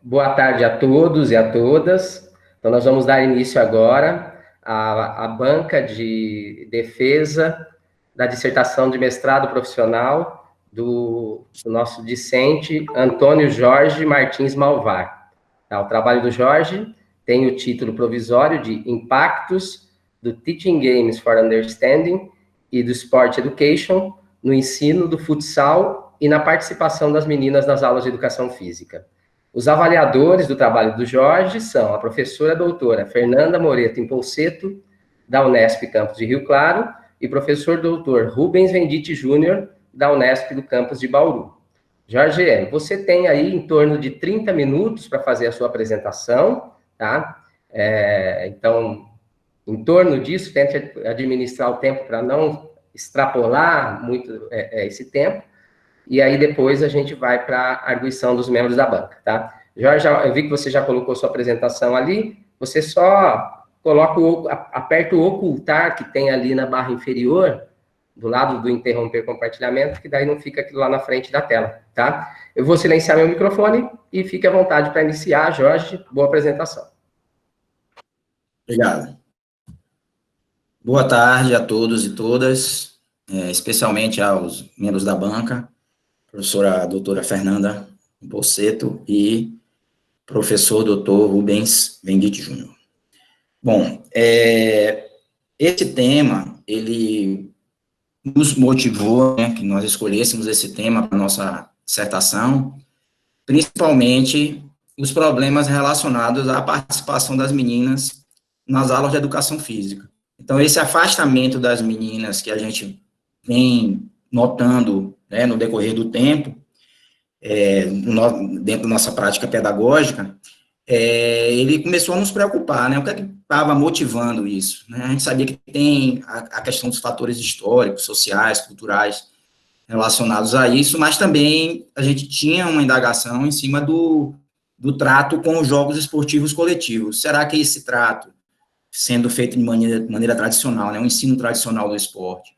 Boa tarde a todos e a todas. Então, nós vamos dar início agora à banca de defesa da dissertação de mestrado profissional do nosso discente Antônio Jorge Martins Malvar. Tá, o trabalho do Jorge tem o título provisório de Impactos do Teaching Games for Understanding e do Sport Education no ensino do futsal e na participação das meninas nas aulas de educação física. Os avaliadores do trabalho do Jorge são a professora doutora Fernanda Moreto Impolseto, da Unesp Campus de Rio Claro, e professor doutor Rubens Venditti Júnior, da Unesp do Campus de Bauru. Jorge, você tem aí em torno de 30 minutos para fazer a sua apresentação, tá? Então, em torno disso, tente administrar o tempo para não extrapolar muito esse tempo, e aí depois a gente vai para a arguição dos membros da banca, tá? Jorge, eu vi que você já colocou sua apresentação ali, você só aperta o ocultar que tem ali na barra inferior, do lado do interromper compartilhamento, que daí não fica aquilo lá na frente da tela, tá? Eu vou silenciar meu microfone e fique à vontade para iniciar, Jorge, boa apresentação. Obrigado. Boa tarde a todos e todas, especialmente aos membros da banca, professora doutora Fernanda Impolseto e professor doutor Rubens Venditti Júnior. Bom, esse tema, ele nos motivou, né, que nós escolhêssemos esse tema para a nossa dissertação, principalmente os problemas relacionados à participação das meninas nas aulas de educação física. Então, esse afastamento das meninas que a gente vem notando, né, no decorrer do tempo, dentro da nossa prática pedagógica, ele começou a nos preocupar, né? O que é que estava motivando isso? Né? A gente sabia que tem a questão dos fatores históricos, sociais, culturais relacionados a isso, mas também a gente tinha uma indagação em cima do trato com os jogos esportivos coletivos. Será que esse trato, sendo feito de maneira tradicional, né, o ensino tradicional do esporte,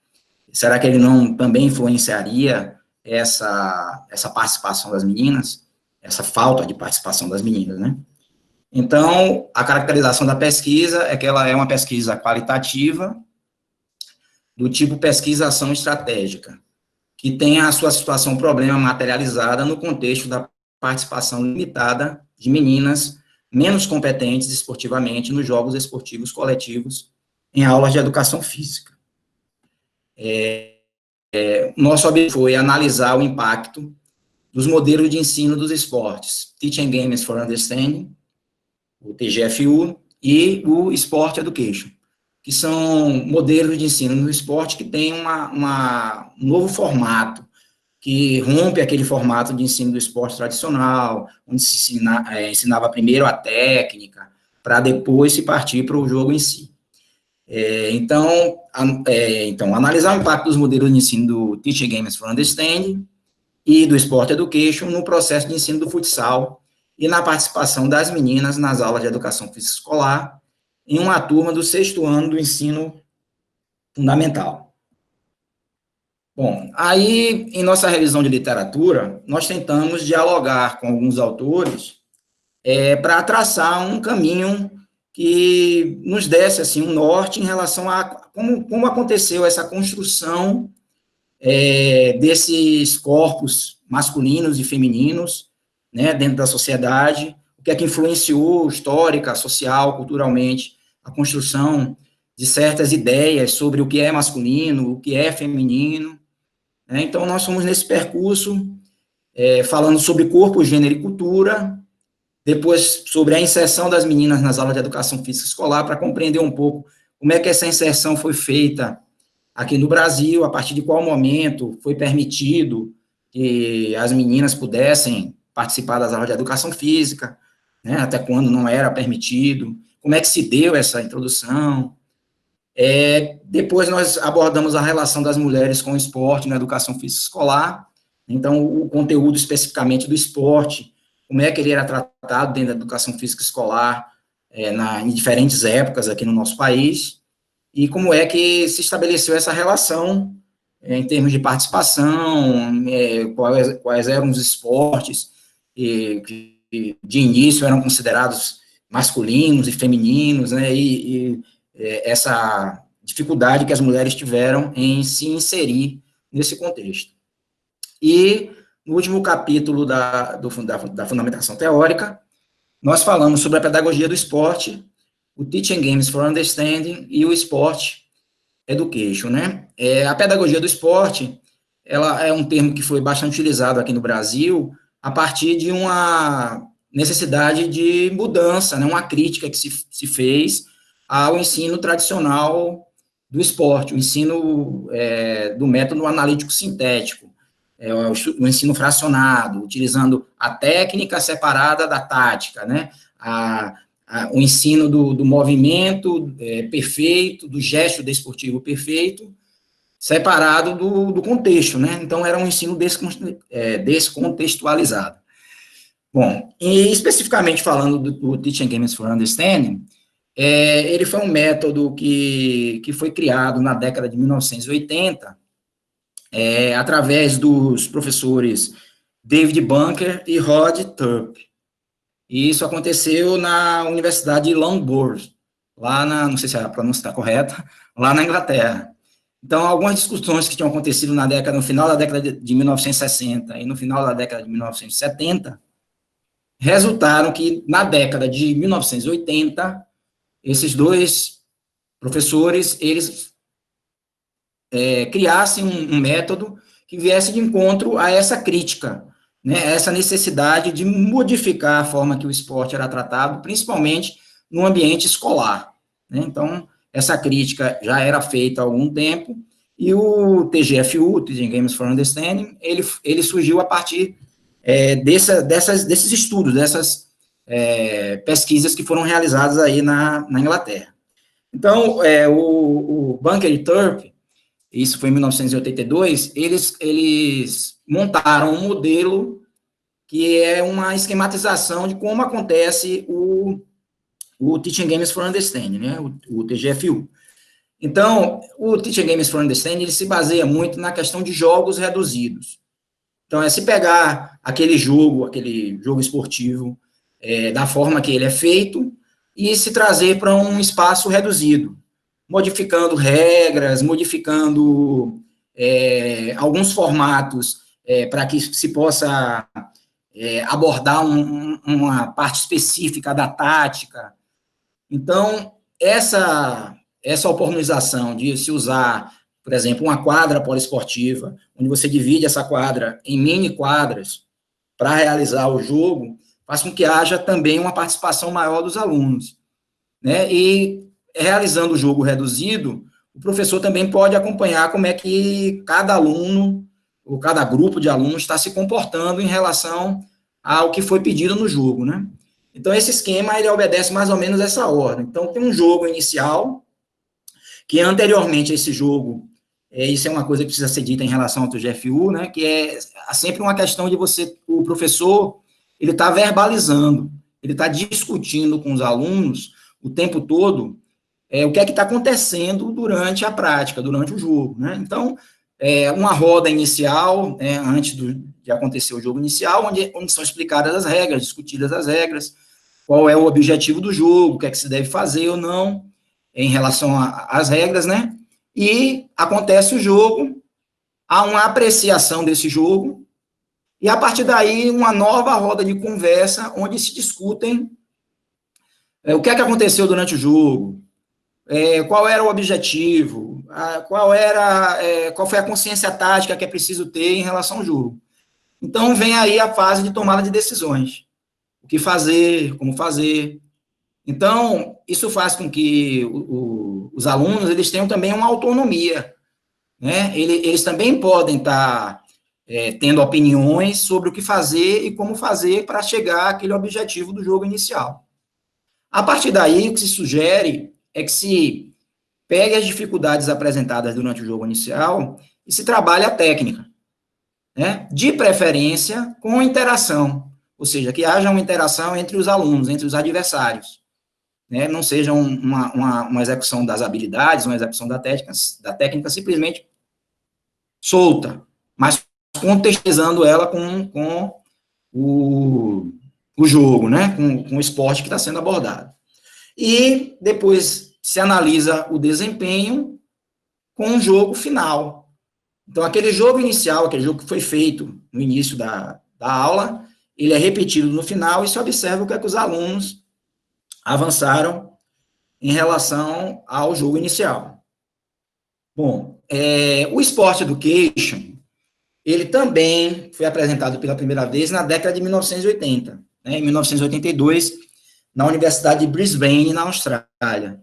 será que ele não também influenciaria essa participação das meninas, essa falta de participação das meninas, né? Então, a caracterização da pesquisa é que ela é uma pesquisa qualitativa, do tipo pesquisa-ação estratégica, que tem a sua situação problema materializada no contexto da participação limitada de meninas menos competentes esportivamente nos jogos esportivos coletivos em aulas de educação física. Nosso objetivo foi analisar o impacto dos modelos de ensino dos esportes, Teaching Games for Understanding, o TGFU, e o Sport Education, que são modelos de ensino no esporte que tem um novo formato, que rompe aquele formato de ensino do esporte tradicional, onde se ensinava primeiro a técnica, para depois se partir para o jogo em si. Então, analisar o impacto dos modelos de ensino do Teaching Games for Understanding e do Sport Education no processo de ensino do futsal e na participação das meninas nas aulas de educação física escolar em uma turma do 6º ano do ensino fundamental. Bom, aí, em nossa revisão de literatura, nós tentamos dialogar com alguns autores para traçar um caminho que nos desse, assim, um norte em relação a como aconteceu essa construção desses corpos masculinos e femininos, né, dentro da sociedade, o que é que influenciou histórica, social, culturalmente, a construção de certas ideias sobre o que é masculino, o que é feminino, né? Então, nós fomos nesse percurso, falando sobre corpo, gênero e cultura, depois sobre a inserção das meninas nas aulas de educação física escolar, para compreender um pouco como é que essa inserção foi feita aqui no Brasil, a partir de qual momento foi permitido que as meninas pudessem participar das aulas de educação física, né, até quando não era permitido, como é que se deu essa introdução. Depois nós abordamos a relação das mulheres com o esporte na educação física escolar, então o conteúdo especificamente do esporte, como é que ele era tratado dentro da educação física escolar, em diferentes épocas aqui no nosso país, e como é que se estabeleceu essa relação em termos de participação, quais eram os esportes que de início eram considerados masculinos e femininos, né, essa dificuldade que as mulheres tiveram em se inserir nesse contexto. E, no último capítulo da fundamentação teórica, nós falamos sobre a pedagogia do esporte, o Teaching Games for Understanding e o Sport Education, né? A pedagogia do esporte, ela é um termo que foi bastante utilizado aqui no Brasil a partir de uma necessidade de mudança, né? Uma crítica que se fez ao ensino tradicional do esporte, o ensino do método analítico sintético, o ensino fracionado, utilizando a técnica separada da tática, né? O ensino do movimento perfeito, do gesto desportivo perfeito, separado do contexto, né? Então, era um ensino descontextualizado. Bom, e especificamente falando do Teaching Games for Understanding, ele foi um método que foi criado na década de 1980, através dos professores David Bunker e Rod Thurp. E isso aconteceu na Universidade de Loughborough, não sei se a pronúncia está correta, lá na Inglaterra. Então, algumas discussões que tinham acontecido no final da década de 1960 e no final da década de 1970, resultaram que, na década de 1980, esses dois professores, eles criassem um método que viesse de encontro a essa crítica, né, essa necessidade de modificar a forma que o esporte era tratado, principalmente no ambiente escolar, né? Então, essa crítica já era feita há algum tempo, e o TGFU, o Teaching Games for Understanding, ele surgiu a partir desses estudos, dessas pesquisas que foram realizadas aí na Inglaterra. Então, o Bunker e Thurp, isso foi em 1982, eles montaram um modelo que é uma esquematização de como acontece o Teaching Games for Understanding, né, o TGFU. Então, o Teaching Games for Understanding, ele se baseia muito na questão de jogos reduzidos. Então, se pegar aquele jogo esportivo, da forma que ele é feito, e se trazer para um espaço reduzido, modificando regras, modificando alguns formatos para que se possa abordar uma parte específica da tática. Então, essa oportunização de se usar, por exemplo, uma quadra poliesportiva, onde você divide essa quadra em mini quadras para realizar o jogo, faz com que haja também uma participação maior dos alunos, né? E realizando o jogo reduzido, o professor também pode acompanhar como é que cada aluno, ou cada grupo de alunos está se comportando em relação ao que foi pedido no jogo, né? Então, esse esquema, ele obedece mais ou menos essa ordem. Então, tem um jogo inicial, que anteriormente a esse jogo, isso é uma coisa que precisa ser dita em relação ao TGFU, né, que é sempre uma questão de o professor, ele está verbalizando, ele está discutindo com os alunos o tempo todo o que é que está acontecendo durante a prática, durante o jogo, né? Então, uma roda inicial, antes de acontecer o jogo inicial, onde são explicadas as regras, discutidas as regras, qual é o objetivo do jogo, o que é que se deve fazer ou não, em relação às regras, né? E acontece o jogo, há uma apreciação desse jogo, e a partir daí, uma nova roda de conversa, onde se discutem o que é que aconteceu durante o jogo, qual era o objetivo, qual foi a consciência tática que é preciso ter em relação ao jogo. Então, vem aí a fase de tomada de decisões. O que fazer, como fazer. Então, isso faz com que os alunos, eles tenham também uma autonomia, né? Eles também podem estar tendo opiniões sobre o que fazer e como fazer para chegar àquele objetivo do jogo inicial. A partir daí, o que se sugere é que se pegue as dificuldades apresentadas durante o jogo inicial e se trabalhe a técnica, né? De preferência com interação, ou seja, que haja uma interação entre os alunos, entre os adversários, né? Não seja uma execução das habilidades, uma execução da técnica simplesmente solta, mas contextualizando ela com o o jogo, né, com o esporte que está sendo abordado. E depois se analisa o desempenho com o jogo final. Então, aquele jogo inicial, aquele jogo que foi feito no início da aula, ele é repetido no final e se observa o que é que os alunos avançaram em relação ao jogo inicial. Bom, o Sport Education, ele também foi apresentado pela primeira vez na década de 1980, né, em 1982, na Universidade de Brisbane, na Austrália,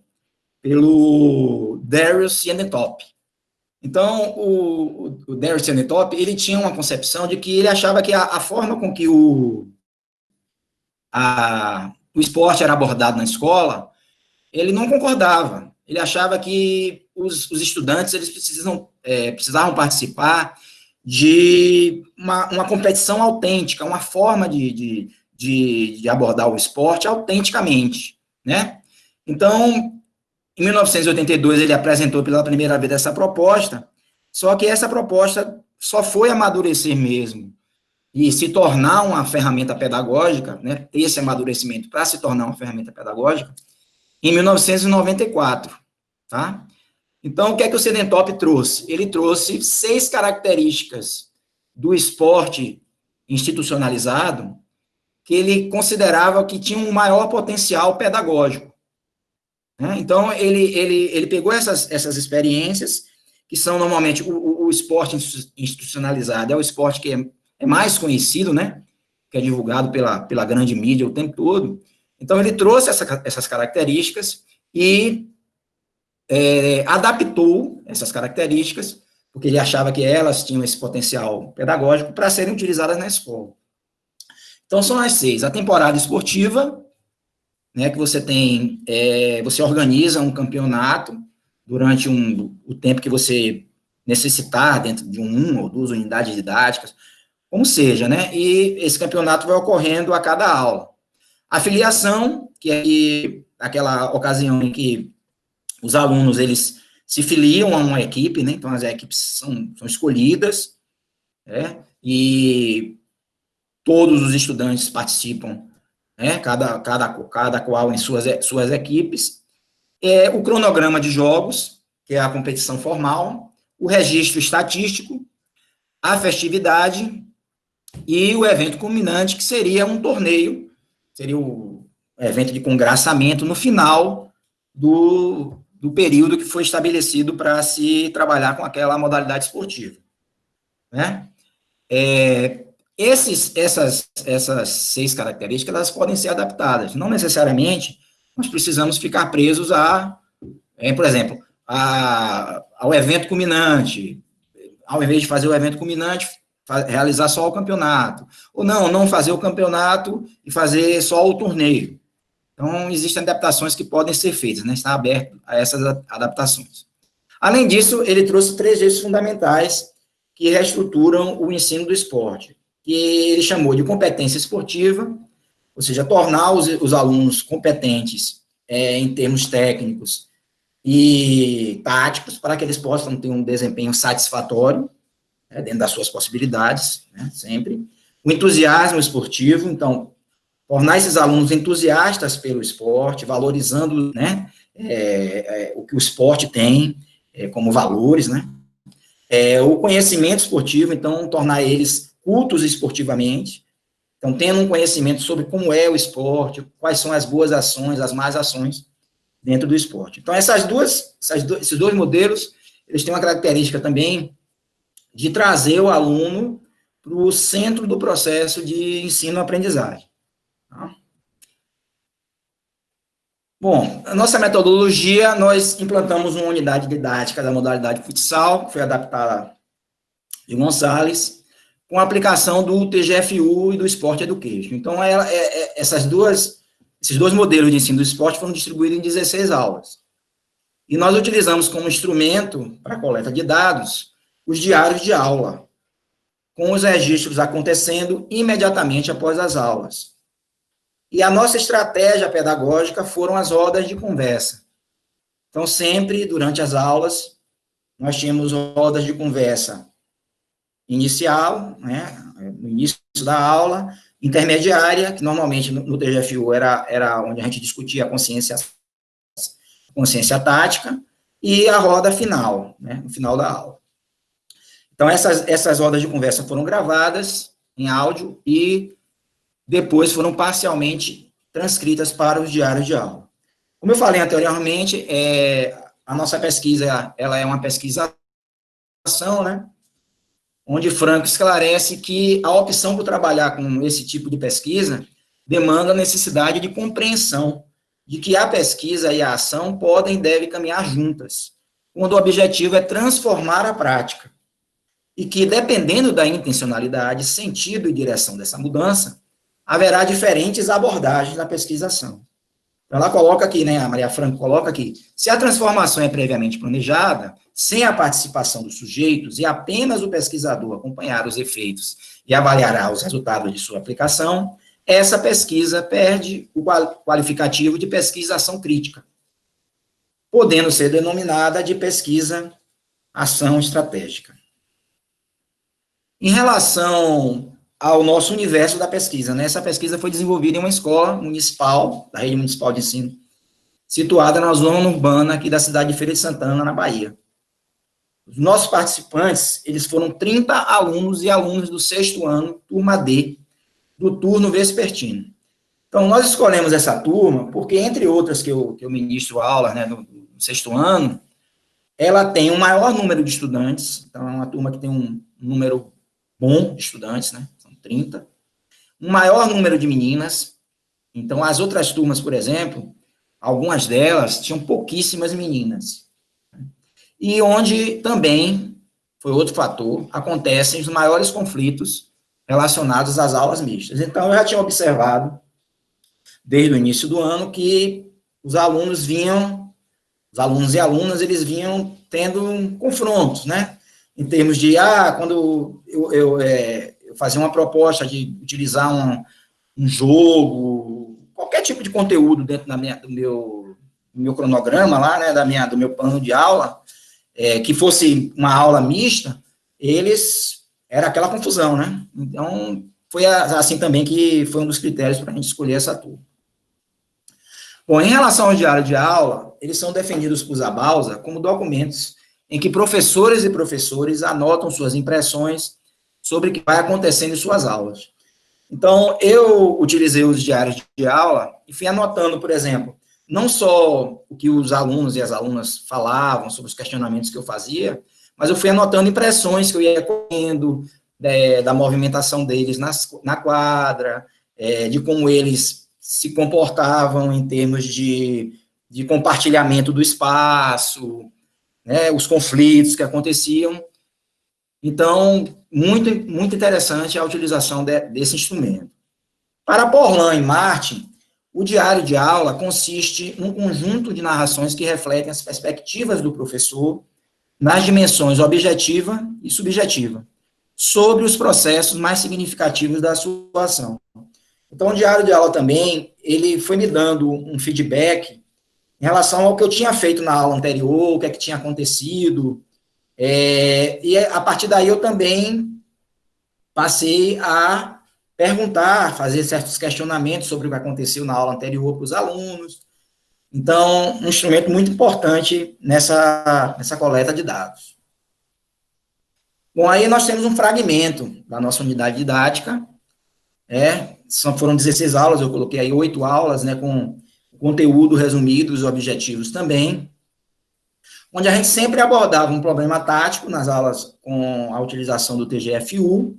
pelo Darius Sianetop. Então, o Darius Sianetop, ele tinha uma concepção de que ele achava que a forma com que o esporte era abordado na escola, ele não concordava. Ele achava que os estudantes eles precisavam participar de uma competição autêntica, uma forma de abordar o esporte autenticamente, né? Então, em 1982, ele apresentou pela primeira vez essa proposta, só que essa proposta só foi amadurecer mesmo e se tornar uma ferramenta pedagógica, né, ter esse amadurecimento para se tornar uma ferramenta pedagógica, em 1994, tá? Então, o que é que o Sianetop trouxe? Ele trouxe 6 características do esporte institucionalizado que ele considerava que tinham um maior potencial pedagógico. Né? Então, ele pegou essas experiências, que são normalmente o esporte institucionalizado, é o esporte que é mais conhecido, né? Que é divulgado pela grande mídia o tempo todo. Então, ele trouxe essas características e adaptou essas características, porque ele achava que elas tinham esse potencial pedagógico para serem utilizadas na escola. Então, são as 6. A temporada esportiva, né, que você tem, você organiza um campeonato durante o tempo que você necessitar, dentro de 1 ou 2 unidades didáticas, como seja, né, e esse campeonato vai ocorrendo a cada aula. A filiação, que é aquela ocasião em que os alunos, eles se filiam a uma equipe, né, então as equipes são escolhidas, né, e todos os estudantes participam, né, cada qual em suas equipes, o cronograma de jogos, que é a competição formal, o registro estatístico, a festividade e o evento culminante, que seria um torneio, seria o evento de congraçamento no final do período que foi estabelecido para se trabalhar com aquela modalidade esportiva, né? Essas 6 características, elas podem ser adaptadas. Não necessariamente nós precisamos ficar presos por exemplo, ao evento culminante. Ao invés de fazer o evento culminante, realizar só o campeonato. Ou não fazer o campeonato e fazer só o torneio. Então, existem adaptações que podem ser feitas, né? Está aberto a essas adaptações. Além disso, ele trouxe 3 eixos fundamentais que reestruturam o ensino do esporte, que ele chamou de competência esportiva, ou seja, tornar os alunos competentes em termos técnicos e táticos, para que eles possam ter um desempenho satisfatório, né, dentro das suas possibilidades, né, sempre. O entusiasmo esportivo, então, tornar esses alunos entusiastas pelo esporte, valorizando, né, o que o esporte tem como valores, né. O conhecimento esportivo, então, tornar eles cultos esportivamente, então, tendo um conhecimento sobre como é o esporte, quais são as boas ações, as más ações dentro do esporte. Então, esses dois modelos, eles têm uma característica também de trazer o aluno para o centro do processo de ensino-aprendizagem. Tá? Bom, a nossa metodologia, nós implantamos uma unidade didática da modalidade futsal, que foi adaptada de Gonçalves, com a aplicação do TGFU e do Sport Education. Então, esses dois modelos de ensino do esporte foram distribuídos em 16 aulas. E nós utilizamos como instrumento para a coleta de dados os diários de aula, com os registros acontecendo imediatamente após as aulas. E a nossa estratégia pedagógica foram as rodas de conversa. Então, sempre, durante as aulas, nós tínhamos rodas de conversa inicial, né, no início da aula, intermediária, que normalmente no TGFU era onde a gente discutia a consciência tática, e a roda final, né, no final da aula. Então, essas rodas de conversa foram gravadas em áudio e depois foram parcialmente transcritas para os diários de aula. Como eu falei anteriormente, a nossa pesquisa, ela é uma pesquisação, né, onde Franco esclarece que a opção por trabalhar com esse tipo de pesquisa demanda a necessidade de compreensão de que a pesquisa e a ação podem e devem caminhar juntas, quando o objetivo é transformar a prática, e que, dependendo da intencionalidade, sentido e direção dessa mudança, haverá diferentes abordagens na pesquisação. Ela coloca aqui, né, a Maria Franco coloca aqui, se a transformação é previamente planejada, sem a participação dos sujeitos e apenas o pesquisador acompanhar os efeitos e avaliará os resultados de sua aplicação, essa pesquisa perde o qualificativo de pesquisação crítica, podendo ser denominada de pesquisa-ação estratégica. Em relação ao nosso universo da pesquisa, né? Essa pesquisa foi desenvolvida em uma escola municipal, da rede municipal de ensino, situada na zona urbana aqui da cidade de Feira de Santana, na Bahia. Os nossos participantes, eles foram 30 alunos e alunas do sexto ano, turma D, do turno vespertino. Então, nós escolhemos essa turma porque, entre outras que eu ministro aula, né, no sexto ano, ela tem um maior número de estudantes, então é uma turma que tem um número bom de estudantes, né, são 30, um maior número de meninas, então as outras turmas, por exemplo, algumas delas tinham pouquíssimas meninas, e onde também, foi outro fator, acontecem os maiores conflitos relacionados às aulas mistas. Então, eu já tinha observado, desde o início do ano, que os alunos e alunas, eles vinham tendo confrontos, né? Em termos de, quando eu fazia uma proposta de utilizar um jogo, qualquer tipo de conteúdo dentro do meu cronograma lá, né, do meu plano de aula, que fosse uma aula mista, era aquela confusão, né? Então, foi assim também que foi um dos critérios para a gente escolher essa turma. Bom, em relação ao diário de aula, eles são defendidos por Zabauza como documentos em que professores e professores anotam suas impressões sobre o que vai acontecendo em suas aulas. Então, eu utilizei os diários de aula e fui anotando, por exemplo, não só o que os alunos e as alunas falavam sobre os questionamentos que eu fazia, mas eu fui anotando impressões que eu ia colhendo da movimentação deles na quadra, de como eles se comportavam em termos de compartilhamento do espaço, né, os conflitos que aconteciam. Então, muito, muito interessante a utilização desse instrumento. Para Porlan e Martin, o diário de aula consiste num conjunto de narrações que refletem as perspectivas do professor nas dimensões objetiva e subjetiva, sobre os processos mais significativos da sua ação. Então, o diário de aula também, ele foi me dando um feedback em relação ao que eu tinha feito na aula anterior, o que é que tinha acontecido, e a partir daí eu também passei a perguntar, fazer certos questionamentos sobre o que aconteceu na aula anterior para os alunos. Então, um instrumento muito importante nessa coleta de dados. Bom, aí nós temos um fragmento da nossa unidade didática, foram 16 aulas, eu coloquei aí 8 aulas, né, com conteúdo resumido, os objetivos também, onde a gente sempre abordava um problema tático nas aulas com a utilização do TGFU,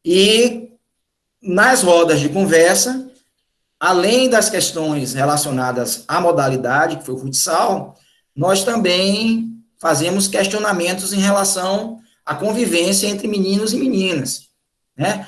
e nas rodas de conversa, além das questões relacionadas à modalidade, que foi o futsal, nós também fazemos questionamentos em relação à convivência entre meninos e meninas, né?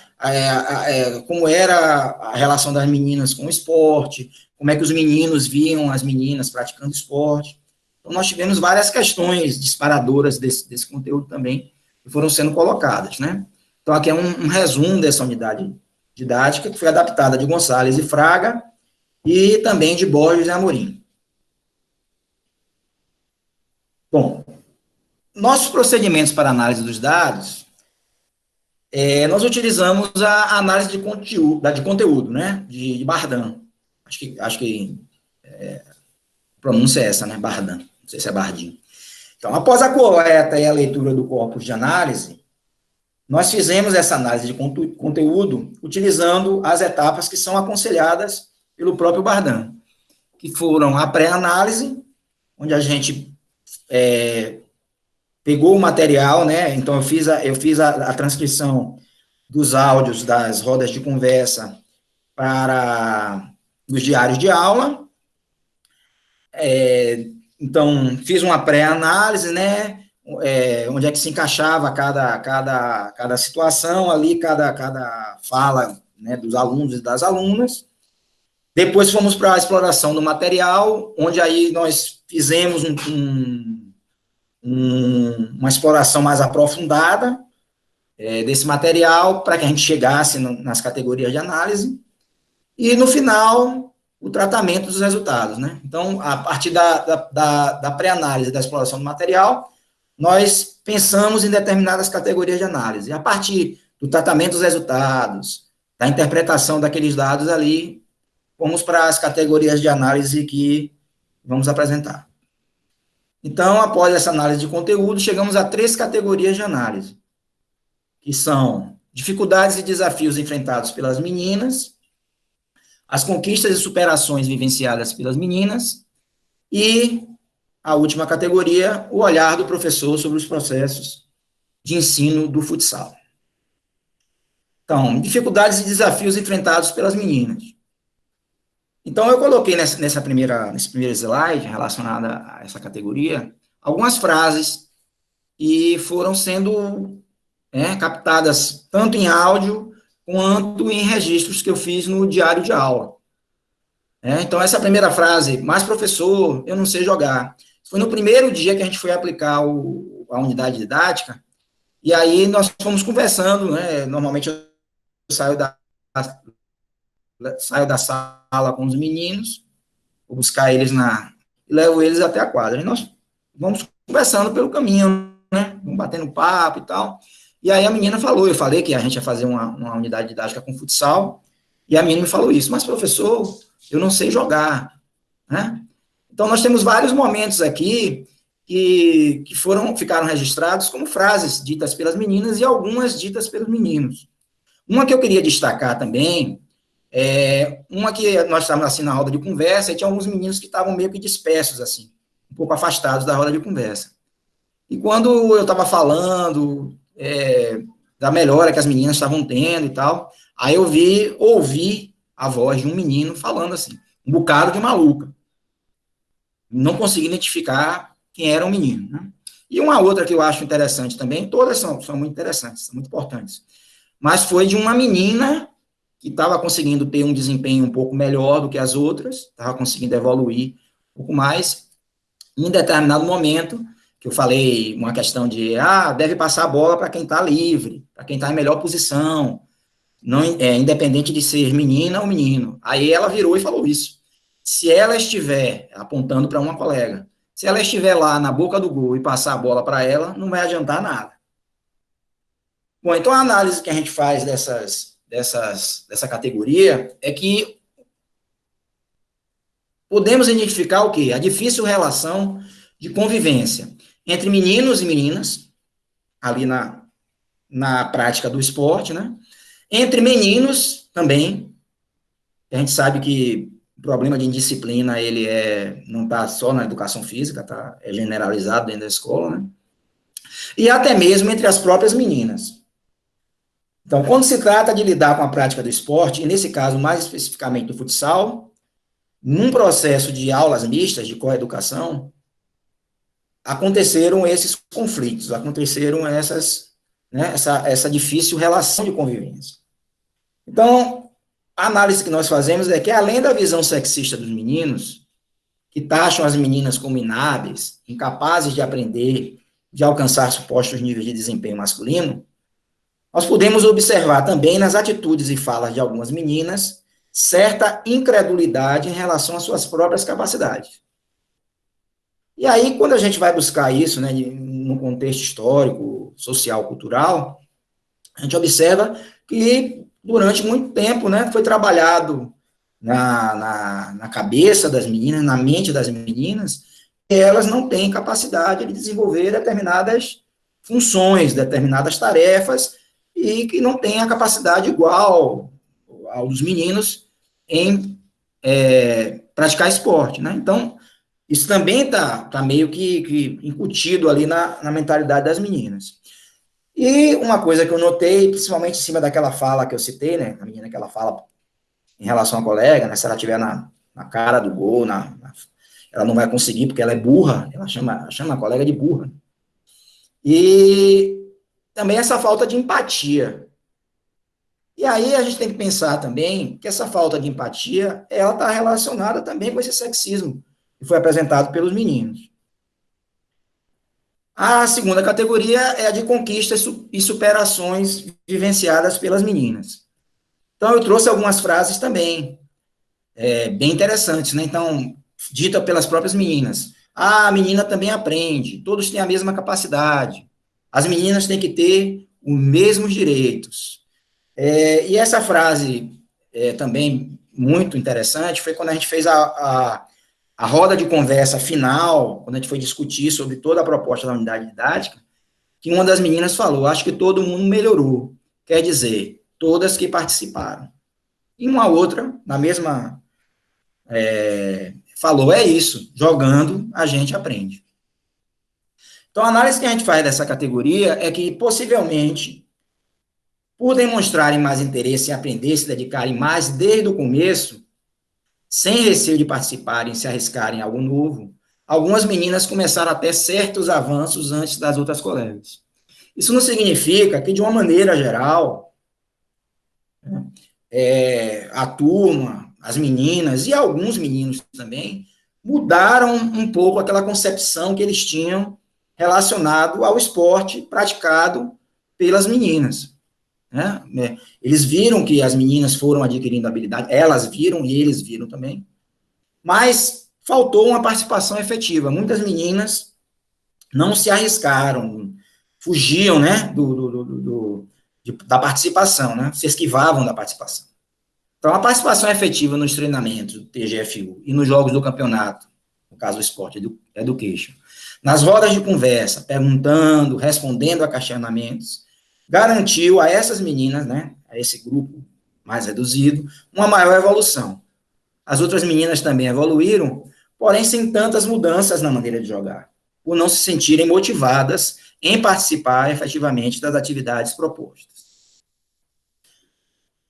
Como era a relação das meninas com o esporte, como é que os meninos viam as meninas praticando esporte. Então, nós tivemos várias questões disparadoras desse conteúdo também, que foram sendo colocadas, né? Então, aqui é um resumo dessa unidade didática, que foi adaptada de Gonçalves e Fraga, e também de Borges e Amorim. Bom, nossos procedimentos para análise dos dados, nós utilizamos a análise de conteúdo, né, de Bardan. Acho que a pronúncia é essa, né, Bardan. Não sei se é Bardim. Então, após a coleta e a leitura do corpus de análise, nós fizemos essa análise de conteúdo utilizando as etapas que são aconselhadas pelo próprio Bardan, que foram a pré-análise, onde a gente pegou o material, né? Então, eu fiz a transcrição dos áudios das rodas de conversa para os diários de aula. Então, fiz uma pré-análise, né? Onde é que se encaixava cada situação ali, cada fala, né, dos alunos e das alunas. Depois fomos para a exploração do material, onde aí nós fizemos uma exploração mais aprofundada desse material, para que a gente chegasse nas categorias de análise, e no final, o tratamento dos resultados, né? Então, a partir da pré-análise, da exploração do material, nós pensamos em determinadas categorias de análise. E a partir do tratamento dos resultados, da interpretação daqueles dados ali, vamos para as categorias de análise que vamos apresentar. Então, após essa análise de conteúdo, chegamos a 3 categorias de análise, que são dificuldades e desafios enfrentados pelas meninas, as conquistas e superações vivenciadas pelas meninas, e a última categoria, o olhar do professor sobre os processos de ensino do futsal. Então, dificuldades e desafios enfrentados pelas meninas. Então, eu coloquei nesse primeiro slide, relacionada a essa categoria, algumas frases que foram sendo captadas tanto em áudio quanto em registros que eu fiz no diário de aula. Então, essa primeira frase, mas professor, eu não sei jogar, foi no primeiro dia que a gente foi aplicar a unidade didática, e aí nós fomos conversando, né? Normalmente eu saio da sala com os meninos, vou buscar eles e levo eles até a quadra. E nós vamos conversando pelo caminho, né? Vamos batendo papo e tal. E aí a menina falou, eu falei que a gente ia fazer uma unidade didática com futsal, e a menina me falou isso, mas professor, eu não sei jogar, né? Então, nós temos vários momentos aqui que ficaram registrados como frases ditas pelas meninas e algumas ditas pelos meninos. Uma que eu queria destacar também, uma que nós estávamos assim na roda de conversa, e tinha alguns meninos que estavam meio que dispersos, assim, um pouco afastados da roda de conversa. E quando eu estava falando da melhora que as meninas estavam tendo e tal, aí eu ouvi a voz de um menino falando assim, um bocado de maluca. Não consegui identificar quem era o menino, né? E uma outra que eu acho interessante também, todas são muito interessantes, são muito importantes, mas foi de uma menina que estava conseguindo ter um desempenho um pouco melhor do que as outras, estava conseguindo evoluir um pouco mais, em determinado momento, que eu falei uma questão de, deve passar a bola para quem está livre, para quem está em melhor posição, não, independente de ser menina ou menino. Aí ela virou e falou isso. Se ela estiver, apontando para uma colega, se ela estiver lá na boca do gol e passar a bola para ela, não vai adiantar nada. Bom, então a análise que a gente faz dessa categoria é que podemos identificar o quê? A difícil relação de convivência entre meninos e meninas, ali na prática do esporte, né? Entre meninos também, a gente sabe que o problema de indisciplina, ele não está só na educação física, é generalizado dentro da escola, né? E até mesmo entre as próprias meninas. Então, quando se trata de lidar com a prática do esporte, e nesse caso, mais especificamente do futsal, num processo de aulas mistas, de coeducação, aconteceram esses conflitos, aconteceram essa difícil relação de convivência. Então, a análise que nós fazemos é que, além da visão sexista dos meninos, que taxam as meninas como inábeis, incapazes de aprender, de alcançar supostos níveis de desempenho masculino, nós podemos observar também nas atitudes e falas de algumas meninas certa incredulidade em relação às suas próprias capacidades. E aí, quando a gente vai buscar isso, né, no contexto histórico, social, cultural, a gente observa que durante muito tempo, né, foi trabalhado na cabeça das meninas, na mente das meninas, que elas não têm capacidade de desenvolver determinadas funções, determinadas tarefas, e que não têm a capacidade igual aos meninos em praticar esporte, né? Então, isso também está meio que incutido ali na mentalidade das meninas. E uma coisa que eu notei, principalmente em cima daquela fala que eu citei, né, a menina que ela fala em relação à colega, né, se ela estiver na cara do gol, ela não vai conseguir porque ela é burra, ela chama a colega de burra. E também essa falta de empatia. E aí a gente tem que pensar também que essa falta de empatia, ela está relacionada também com esse sexismo que foi apresentado pelos meninos. A segunda categoria é a de conquistas e superações vivenciadas pelas meninas. Então, eu trouxe algumas frases também, bem interessantes, né? Então, dita pelas próprias meninas. Ah, a menina também aprende, todos têm a mesma capacidade, as meninas têm que ter os mesmos direitos. E essa frase, também muito interessante, foi quando a gente fez a roda de conversa final, quando a gente foi discutir sobre toda a proposta da unidade didática, que uma das meninas falou, acho que todo mundo melhorou, quer dizer, todas que participaram. E uma outra, na mesma, falou, é isso, jogando a gente aprende. Então, a análise que a gente faz dessa categoria é que, possivelmente, por demonstrarem mais interesse em aprender, se dedicarem mais desde o começo, sem receio de participarem, se arriscarem em algo novo, algumas meninas começaram a ter certos avanços antes das outras colegas. Isso não significa que, de uma maneira geral, a turma, as meninas e alguns meninos também, mudaram um pouco aquela concepção que eles tinham relacionado ao esporte praticado pelas meninas. Né? Eles viram que as meninas foram adquirindo habilidade, elas viram e eles viram também, mas faltou uma participação efetiva. Muitas meninas não se arriscaram, fugiam, né, da participação, né, se esquivavam da participação. Então, a participação efetiva nos treinamentos do TGFU e nos jogos do campeonato, no caso do Sport Education, nas rodas de conversa, perguntando, respondendo a questionamentos, garantiu a essas meninas, né, a esse grupo mais reduzido, uma maior evolução. As outras meninas também evoluíram, porém sem tantas mudanças na maneira de jogar, por não se sentirem motivadas em participar efetivamente das atividades propostas.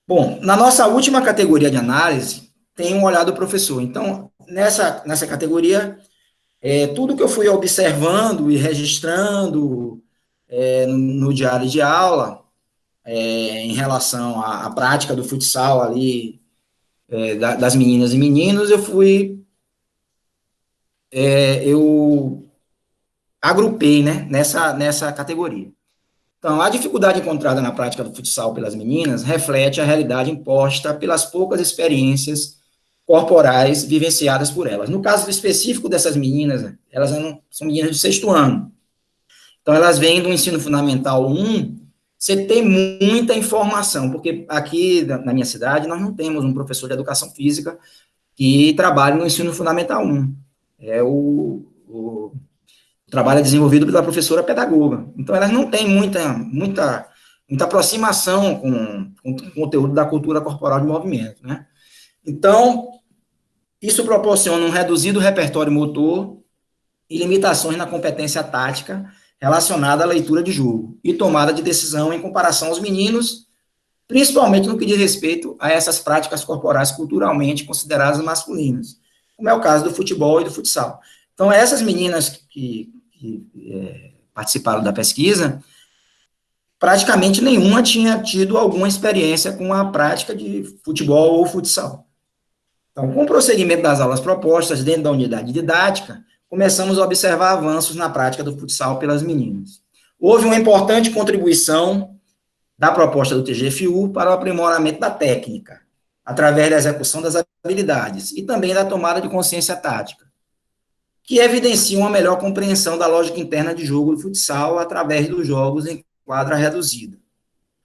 Bom, na nossa última categoria de análise, tem um olhar do professor. Então, nessa categoria, tudo que eu fui observando e registrando no diário de aula, em relação à prática do futsal ali, das meninas e meninos, eu agrupei, né, nessa categoria. Então, a dificuldade encontrada na prática do futsal pelas meninas reflete a realidade imposta pelas poucas experiências corporais vivenciadas por elas. No caso específico dessas meninas, elas são meninas do 6º ano. Então, elas vêm do ensino fundamental 1, você tem muita informação, porque aqui na minha cidade nós não temos um professor de educação física que trabalhe no ensino fundamental 1. O trabalho é desenvolvido pela professora pedagoga. Então, elas não têm muita aproximação com o conteúdo da cultura corporal de movimento, né? Então, isso proporciona um reduzido repertório motor e limitações na competência tática relacionada à leitura de jogo e tomada de decisão em comparação aos meninos, principalmente no que diz respeito a essas práticas corporais culturalmente consideradas masculinas, como é o caso do futebol e do futsal. Então, essas meninas que participaram da pesquisa, praticamente nenhuma tinha tido alguma experiência com a prática de futebol ou futsal. Então, com o prosseguimento das aulas propostas dentro da unidade didática, começamos a observar avanços na prática do futsal pelas meninas. Houve uma importante contribuição da proposta do TGFU para o aprimoramento da técnica, através da execução das habilidades e também da tomada de consciência tática, que evidenciam uma melhor compreensão da lógica interna de jogo do futsal através dos jogos em quadra reduzida.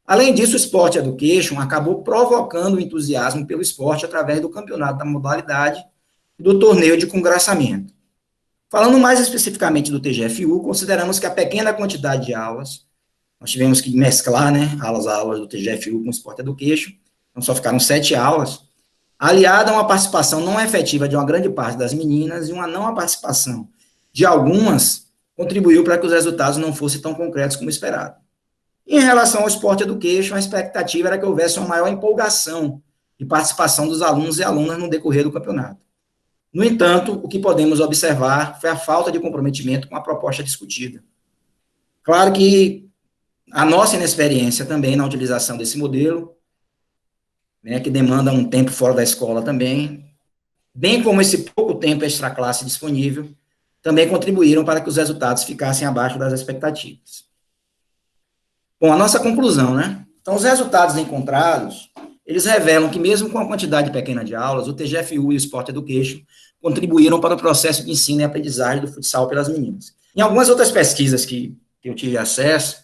Além disso, o Sport Education acabou provocando o entusiasmo pelo esporte através do campeonato da modalidade e do torneio de congraçamento. Falando mais especificamente do TGFU, consideramos que a pequena quantidade de aulas, nós tivemos que mesclar, né, as aulas do TGFU com o Sport Education, então só ficaram 7 aulas, aliada a uma participação não efetiva de uma grande parte das meninas e uma não participação de algumas, contribuiu para que os resultados não fossem tão concretos como esperado. Em relação ao Sport Education, a expectativa era que houvesse uma maior empolgação e participação dos alunos e alunas no decorrer do campeonato. No entanto, o que podemos observar foi a falta de comprometimento com a proposta discutida. Claro que a nossa inexperiência também na utilização desse modelo, né, que demanda um tempo fora da escola também, bem como esse pouco tempo extra-classe disponível, também contribuíram para que os resultados ficassem abaixo das expectativas. Bom, a nossa conclusão, né? Então, os resultados encontrados, eles revelam que mesmo com a quantidade pequena de aulas, o TGFU e o Sport Education contribuíram para o processo de ensino e aprendizagem do futsal pelas meninas. Em algumas outras pesquisas que eu tive acesso,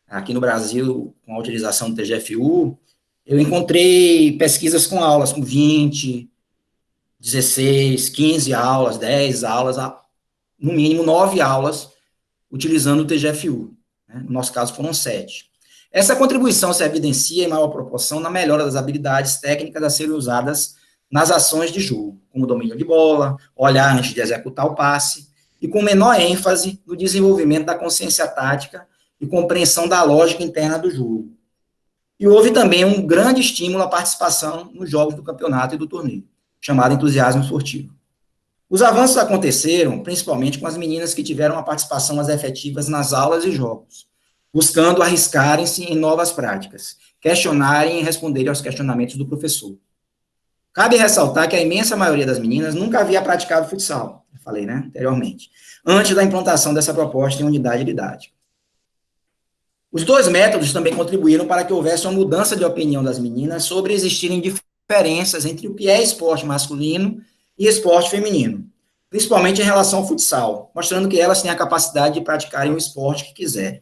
aqui no Brasil, com a utilização do TGFU, eu encontrei pesquisas com aulas com 20, 16, 15 aulas, 10 aulas, no mínimo 9 aulas, utilizando o TGFU. No nosso caso, foram 7. Essa contribuição se evidencia em maior proporção na melhora das habilidades técnicas a serem usadas nas ações de jogo, como domínio de bola, olhar antes de executar o passe, e com menor ênfase no desenvolvimento da consciência tática e compreensão da lógica interna do jogo. E houve também um grande estímulo à participação nos jogos do campeonato e do torneio, chamado entusiasmo esportivo. Os avanços aconteceram principalmente com as meninas que tiveram uma participação mais efetiva nas aulas e jogos, buscando arriscarem-se em novas práticas, questionarem e responderem aos questionamentos do professor. Cabe ressaltar que a imensa maioria das meninas nunca havia praticado futsal, eu falei, né, anteriormente, antes da implantação dessa proposta em unidade didática. Os dois métodos também contribuíram para que houvesse uma mudança de opinião das meninas sobre existirem diferenças entre o que é esporte masculino e esporte feminino, principalmente em relação ao futsal, mostrando que elas têm a capacidade de praticarem o esporte que quiserem.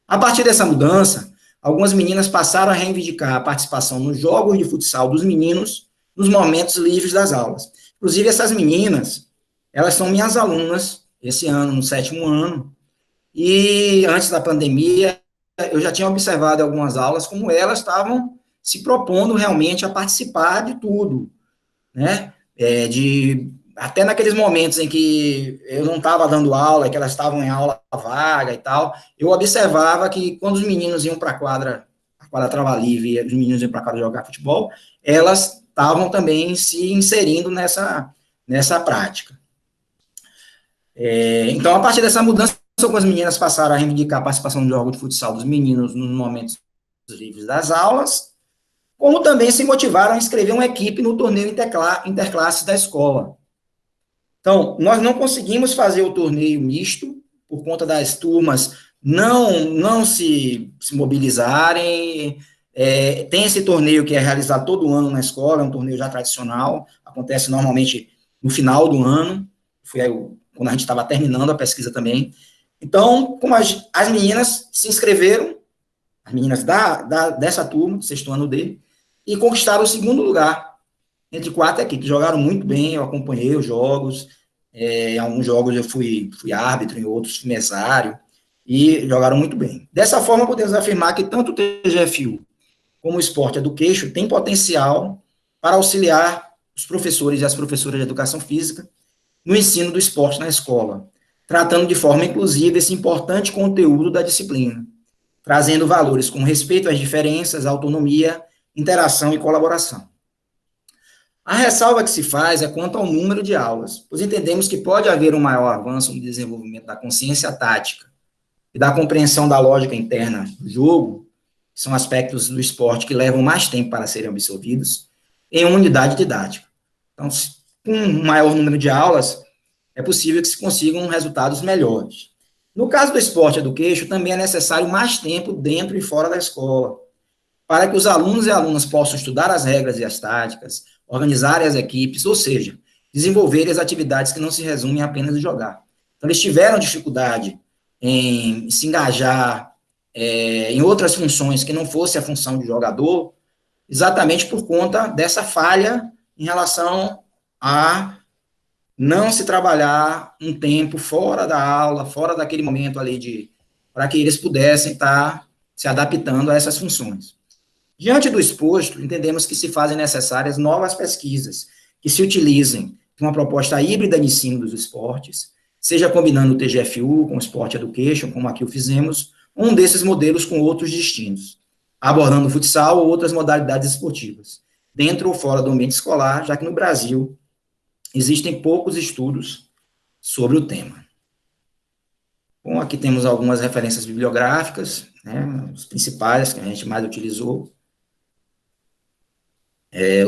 A partir dessa mudança, algumas meninas passaram a reivindicar a participação nos jogos de futsal dos meninos nos momentos livres das aulas. Inclusive, essas meninas, elas são minhas alunas esse ano, no 7º ano, e antes da pandemia, eu já tinha observado algumas aulas como elas estavam se propondo realmente a participar de tudo, né? Até naqueles momentos em que eu não estava dando aula, que elas estavam em aula vaga e tal, eu observava que quando os meninos iam para a quadra estava livre, e os meninos iam para a quadra jogar futebol, elas estavam também se inserindo nessa prática. Então, a partir dessa mudança, algumas meninas passaram a reivindicar a participação no jogo de futsal dos meninos nos momentos livres das aulas, como também se motivaram a inscrever uma equipe no torneio interclasses da escola. Então, nós não conseguimos fazer o torneio misto, por conta das turmas não se mobilizarem. Tem esse torneio que é realizado todo ano na escola, é um torneio já tradicional, acontece normalmente no final do ano, foi aí quando a gente estava terminando a pesquisa também. Então, como as meninas se inscreveram, as meninas dessa turma, do 6º ano D, e conquistaram o 2º lugar, entre 4 equipes, jogaram muito bem, eu acompanhei os jogos, em alguns jogos eu fui árbitro, em outros fui mesário, e jogaram muito bem. Dessa forma, podemos afirmar que tanto o TGFU como o Sport Education tem potencial para auxiliar os professores e as professoras de educação física no ensino do esporte na escola, tratando de forma inclusiva esse importante conteúdo da disciplina, trazendo valores como respeito às diferenças, autonomia, interação e colaboração. A ressalva que se faz é quanto ao número de aulas, pois entendemos que pode haver um maior avanço no desenvolvimento da consciência tática e da compreensão da lógica interna do jogo, que são aspectos do esporte que levam mais tempo para serem absorvidos, em uma unidade didática. Então, com um maior número de aulas, é possível que se consigam resultados melhores. No caso do Sport Education, também é necessário mais tempo dentro e fora da escola, para que os alunos e alunas possam estudar as regras e as táticas, organizarem as equipes, ou seja, desenvolverem as atividades que não se resumem apenas em jogar. Então, eles tiveram dificuldade em se engajar em outras funções que não fosse a função de jogador, exatamente por conta dessa falha em relação a não se trabalhar um tempo fora da aula, fora daquele momento ali para que eles pudessem estar se adaptando a essas funções. Diante do exposto, entendemos que se fazem necessárias novas pesquisas que se utilizem de uma proposta híbrida de ensino dos esportes, seja combinando o TGFU com o Sport Education, como aqui o fizemos, um desses modelos com outros distintos, abordando o futsal ou outras modalidades esportivas, dentro ou fora do ambiente escolar, já que no Brasil existem poucos estudos sobre o tema. Bom, aqui temos algumas referências bibliográficas, né, os principais que a gente mais utilizou.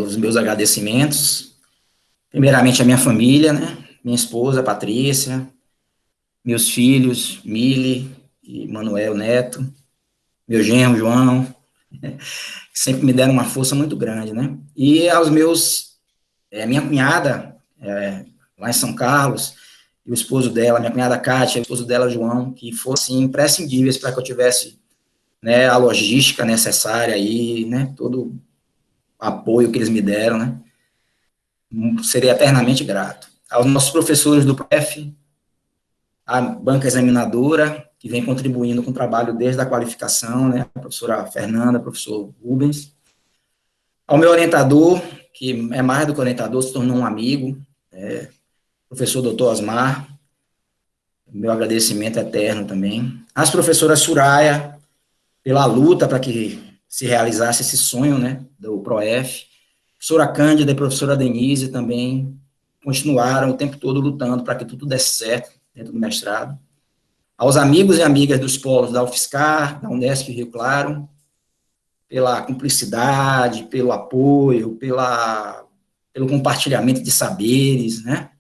Os meus agradecimentos, primeiramente a minha família, né, minha esposa, Patrícia, meus filhos, Mili e Manuel Neto, meu genro, João, que sempre me deram uma força muito grande, né, e aos meus, minha cunhada, lá em São Carlos, e o esposo dela, minha cunhada Kátia, o esposo dela, João, que foram, assim, imprescindíveis para que eu tivesse, né, a logística necessária aí, né, todo o apoio que eles me deram, né, seria eternamente grato. Aos nossos professores do PF, a banca examinadora, que vem contribuindo com o trabalho desde a qualificação, né, a professora Fernanda, professor Rubens, ao meu orientador, que é mais do que orientador, se tornou um amigo, professor Dr. Osmar, meu agradecimento eterno também. As professoras Suraya, pela luta para que se realizasse esse sonho, né, do ProF. Professora Cândida e professora Denise também continuaram o tempo todo lutando para que tudo desse certo dentro do mestrado. Aos amigos e amigas dos polos da UFSCar, da Unesp Rio Claro, pela cumplicidade, pelo apoio, pelo compartilhamento de saberes, né?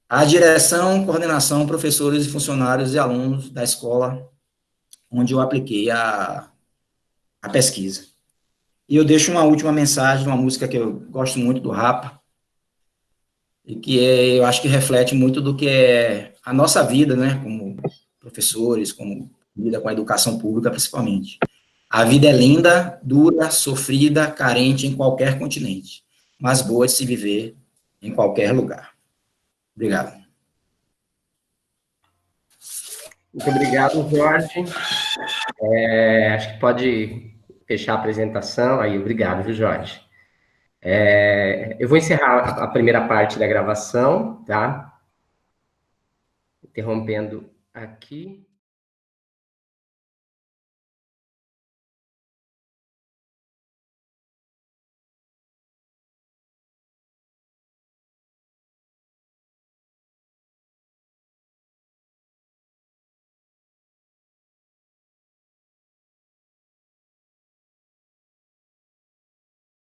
A direção, coordenação, professores e funcionários e alunos da escola onde eu apliquei a pesquisa. E eu deixo uma última mensagem, uma música que eu gosto muito do Rapa, e que eu acho que reflete muito do que é a nossa vida, né, como professores, como vida com a educação pública, principalmente. A vida é linda, dura, sofrida, carente em qualquer continente, mas boa de se viver em qualquer lugar. Obrigado. Muito obrigado, Jorge. Acho que pode fechar a apresentação aí. Obrigado, viu, Jorge? Eu vou encerrar a primeira parte da gravação, tá? Interrompendo aqui.